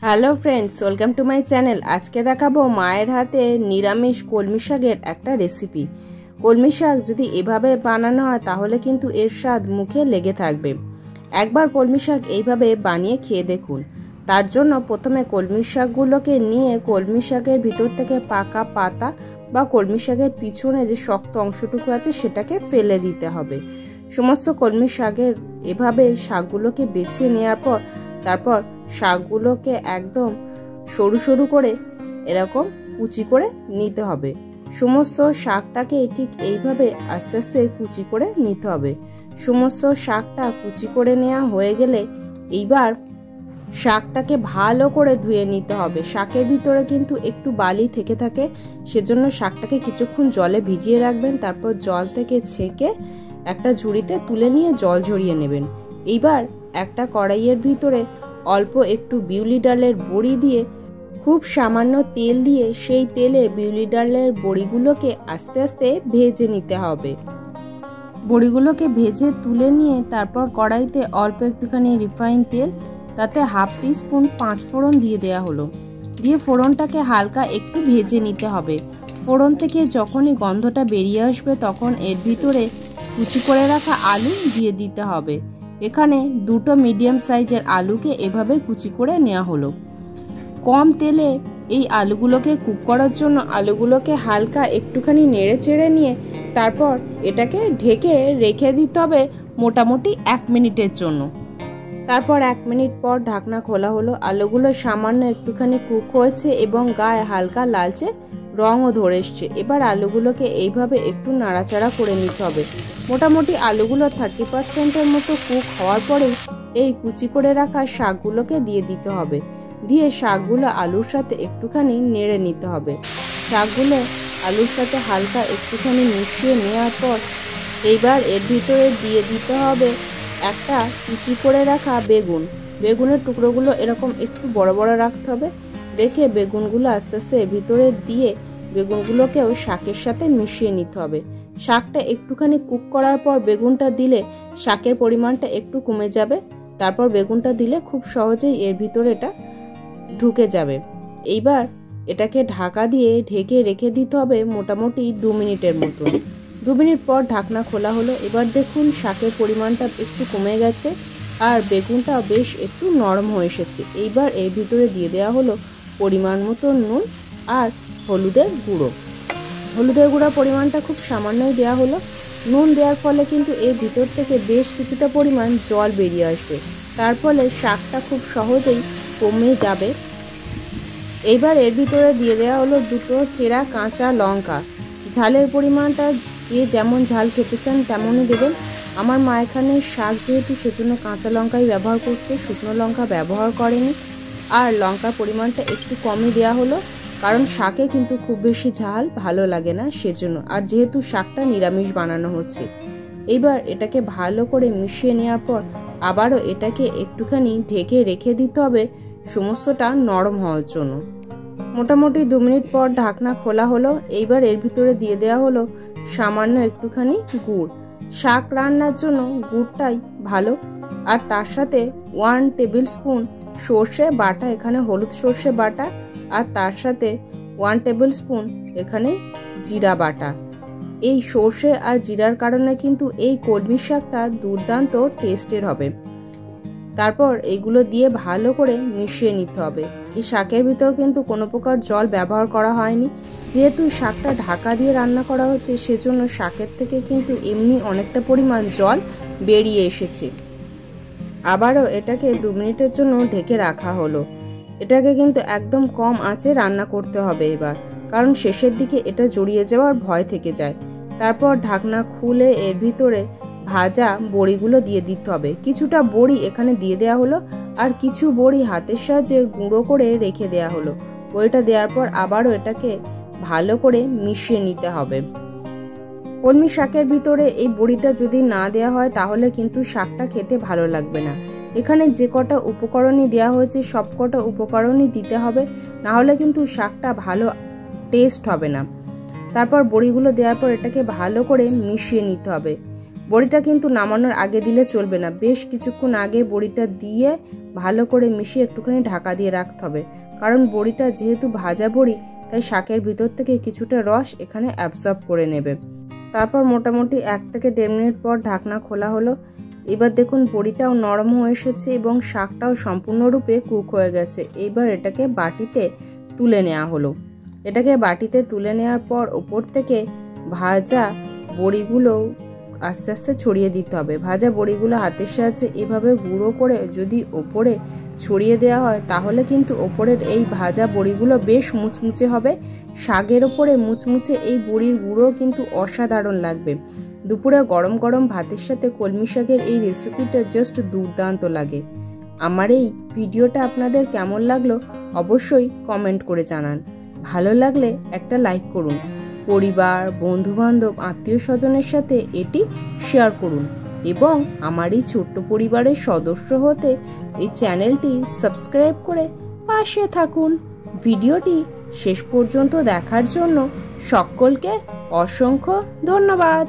Hello friends, welcome to my channel. আজকে দেখাবো মায়ের হাতে নিরামিষ কলমি শাকের একটা রেসিপি। কলমি শাক যদি এভাবে বানানো হয় তাহলে কিন্তু এর স্বাদ মুখে লেগে থাকবে। একবার কলমি শাক এইভাবে বানিয়ে খেয়ে দেখুন। তার জন্য প্রথমে কলমি শাকগুলোকে নিয়ে কলমি শাকের ভিতর থেকে পাকা পাতা বা কলমি শাকের পিছনে যে শক্ত অংশটুকু আছে সেটাকে ফেলে দিতে হবে। সমস্ত কলমি শাকের এভাবে শাকগুলোকে বেছে নেওয়ার পর তারপর শাকগুলোকে একদম সরু সরু করে এরকম কুচি করে নিতে হবে। সমস্ত শাকটাকে ঠিক এইভাবে আস্তে আস্তে কুচি করে নিতে হবে। সমস্ত শাকটা কুচি করে নেওয়া হয়ে গেলে এইবার শাকটাকে ভালো করে ধুয়ে নিতে হবে। শাকের ভিতরে কিন্তু একটু বালি থেকে থাকে, সেজন্য শাকটাকে কিছুক্ষণ জলে ভিজিয়ে রাখবেন। তারপর জল থেকে ছেঁকে একটা ঝুড়িতে তুলে নিয়ে জল ঝরিয়ে নেবেন। এইবার একটা কড়াইয়ের ভিতরে অল্প একটু বিউলি ডালের বড়ি দিয়ে খুব সামান্য তেল দিয়ে সেই তেলে বিউলি ডালের বড়িগুলোকে আস্তে আস্তে ভেজে নিতে হবে। বড়িগুলোকে ভেজে তুলে নিয়ে তারপর কড়াইতে অল্প একটুখানি রিফাইন তেল, তাতে হাফ টিস্পুন পাঁচফোড়ন দিয়ে দেওয়া হলো। দিয়ে ফোড়নটাকে হালকা একটু ভেজে নিতে হবে। ফোড়ন থেকে যখনই গন্ধটা বেরিয়ে আসবে তখন এর ভিতরে কুচি করে রাখা আলু দিয়ে দিতে হবে। এখানে দুটো মিডিয়াম সাইজের আলুকে এভাবে কুচি করে নেওয়া হলো। কম তেলে এই আলুগুলোকে কুক করার জন্য আলুগুলোকে হালকা একটুখানি নেড়ে চেড়ে নিয়ে তারপর এটাকে ঢেকে রেখে দিতে হবে মোটামুটি 1 মিনিটের জন্য। তারপর 1 মিনিট পর ঢাকনা খোলা হলো। আলুগুলো সামান্য একটুখানি কুক হয়েছে এবং গায়ে হালকা লালচে রঙও ধরে এসছে। এবার আলুগুলোকে এইভাবে একটু নাড়াচাড়া করে নিতে হবে। মোটামুটি আলুগুলো 30% মতো কুক হওয়ার পরেই এই কুচি করে রাখা শাকগুলোকে দিয়ে দিতে হবে। দিয়ে শাকগুলো আলুর সাথে একটুখানি নেড়ে নিতে হবে। শাকগুলো আলুর সাথে হালকা একটুখানি মিশিয়ে নেওয়ার পর এইবার এর ভিতরে দিয়ে দিতে হবে একটা কুচি করে রাখা বেগুন। বেগুনের টুকরোগুলো এরকম একটু বড় বড় রাখতে হবে। রেখে বেগুনগুলো আস্তে আস্তে এর ভিতরে দিয়ে বেগুনগুলোকেও শাকের সাথে মিশিয়ে নিতে হবে। শাকটা একটুখানি কুক করার পর বেগুনটা দিলে শাকের পরিমাণটা একটু কমে যাবে। তারপর বেগুনটা দিলে খুব সহজেই এর ভিতরে এটা ঢুকে যাবে। এইবার এটাকে ঢাকা দিয়ে ঢেকে রেখে দিতে হবে মোটামুটি 2 মিনিটের মতো। 2 মিনিট পর ঢাকনা খোলা হলো। এবার দেখুন শাকের পরিমাণটা একটু কমে গেছে আর বেগুনটাও বেশ একটু নরম হয়ে এসেছে। এইবার এর ভিতরে দিয়ে দেওয়া হলো পরিমাণ মতো নুন আর হলুদের গুঁড়ো। হলুদের গুঁড়ো পরিমাণটা খুব সামান্যই দেওয়া হলো। নুন দেওয়ার ফলে কিন্তু এর ভিতর থেকে বেশ কিছুটা পরিমাণ জল বেরিয়ে আসবে, তার ফলে শাকটা খুব সহজেই কমে যাবে। এইবার এর ভিতরে দিয়ে দেওয়া হলো 2টো চেরা কাঁচা লঙ্কা। ঝালের পরিমাণটা যে যেমন ঝাল খেতে চান তেমনই দেবেন। আমার মা এখানে শাক যেহেতু সেজন্য কাঁচা লঙ্কাই ব্যবহার করছে, শুকনো লঙ্কা ব্যবহার করেনি। আর লঙ্কার পরিমাণটা একটু কমই দেওয়া হলো, কারণ শাকে কিন্তু খুব বেশি ঝাল ভালো লাগে না সেজন্য। আর যেহেতু শাকটা নিরামিষ বানানো হচ্ছে, এইবার এটাকে ভালো করে মিশিয়ে নেওয়ার পর আবারও এটাকে একটুখানি ঢেকে রেখে দিতে হবে সমস্তটা নরম হওয়ার জন্য। মোটামুটি 2 মিনিট পর ঢাকনা খোলা হলো। এইবার এর ভিতরে দিয়ে দেওয়া হলো সামান্য একটুখানি গুড়। শাক রান্নার জন্য গুড়টাই ভালো। আর তার সাথে 1 টেবিল স্পুন সর্ষে বাটা, এখানে হলুদ সর্ষে বাটা, আর তার সাথে 1 টেবিল স্পুন এখানে জিরা বাটা। এই সর্ষে আর জিরার কারণে কিন্তু এই কলমি শাকটা দুর্দান্ত টেস্টের হবে। তারপর এইগুলো দিয়ে ভালো করে মিশিয়ে নিতে হবে। এই শাকের ভিতর কিন্তু কোনো প্রকার জল ব্যবহার করা হয়নি। যেহেতু শাকটা ঢাকা দিয়ে রান্না করা হচ্ছে সেজন্য শাকের থেকে কিন্তু এমনি অনেকটা পরিমাণ জল বেরিয়ে এসেছে। আবারও এটাকে 2 মিনিটের জন্য ঢেকে রাখা হলো। এটাকে কিন্তু একদম কম আঁচে রান্না করতে হবে এবার, কারণ শেষের দিকে এটা জড়িয়ে যাওয়ার ভয় থেকে যায়। তারপর ঢাকনা খুলে এর ভিতরে ভাজা বড়িগুলো দিয়ে দিতে হবে। কিছুটা বড়ি এখানে দিয়ে দেওয়া হলো আর কিছু বড়ি হাতের সাহায্যে গুঁড়ো করে রেখে দেওয়া হলো। বড়িটা দেওয়ার পর আবারও এটাকে ভালো করে মিশিয়ে নিতে হবে। কলমি শাকের ভিতরে এই বড়িটা যদি না দেওয়া হয় তাহলে কিন্তু শাকটা খেতে ভালো লাগবে না। এখানে যে কটা উপকরণই দেওয়া হয়েছে সব কটা উপকরণই দিতে হবে, না হলে কিন্তু শাকটা ভালো টেস্ট হবে না। তারপর বড়িগুলো দেওয়ার পর এটাকে ভালো করে মিশিয়ে নিতে হবে। বড়িটা কিন্তু নামানোর আগে দিলে চলবে না, বেশ কিছুক্ষণ আগে বড়িটা দিয়ে ভালো করে মিশিয়ে একটুখানি ঢাকা দিয়ে রাখতে হবে। কারণ বড়িটা যেহেতু ভাজা বড়ি, তাই শাকের ভিতর থেকে কিছুটা রস এখানে অ্যাবসর্ব করে নেবে। তারপর মোটামুটি 1 থেকে 1.5 মিনিট পর ঢাকনা খোলা হলো। এবার দেখুন বড়িটাও নরম হয়ে এসেছে এবং শাকটাও সম্পূর্ণরূপে কুক হয়ে গেছে। এবার এটাকে বাটিতে তুলে নেওয়া হলো। এটাকে বাটিতে তুলে নেওয়ার পর ওপর থেকে ভাজা বড়িগুলো আস্তে আস্তে ছড়িয়ে দিতে হবে। ভাজা বড়িগুলো হাতের সাহায্যে এভাবে গুঁড়ো করে যদি ওপরে ছড়িয়ে দেওয়া হয় তাহলে কিন্তু ওপরের এই ভাজা বড়িগুলো বেশ মুচমুচে হবে। শাকের ওপরে মুচমুচে এই বড়ির গুঁড়ো কিন্তু অসাধারণ লাগবে। দুপুরে গরম গরম ভাতের সাথে কলমি শাকের এই রেসিপিটা জাস্ট দুর্দান্ত লাগে। আমার এই ভিডিওটা আপনাদের কেমন লাগলো অবশ্যই কমেন্ট করে জানান। ভালো লাগলে একটা লাইক করুন। পরিবার, বন্ধুবান্ধব, আত্মীয় স্বজনের সাথে এটি শেয়ার করুন এবং আমার এই ছোট্ট পরিবারের সদস্য হতে এই চ্যানেলটি সাবস্ক্রাইব করে পাশে থাকুন। ভিডিওটি শেষ পর্যন্ত দেখার জন্য সকলকে অসংখ্য ধন্যবাদ।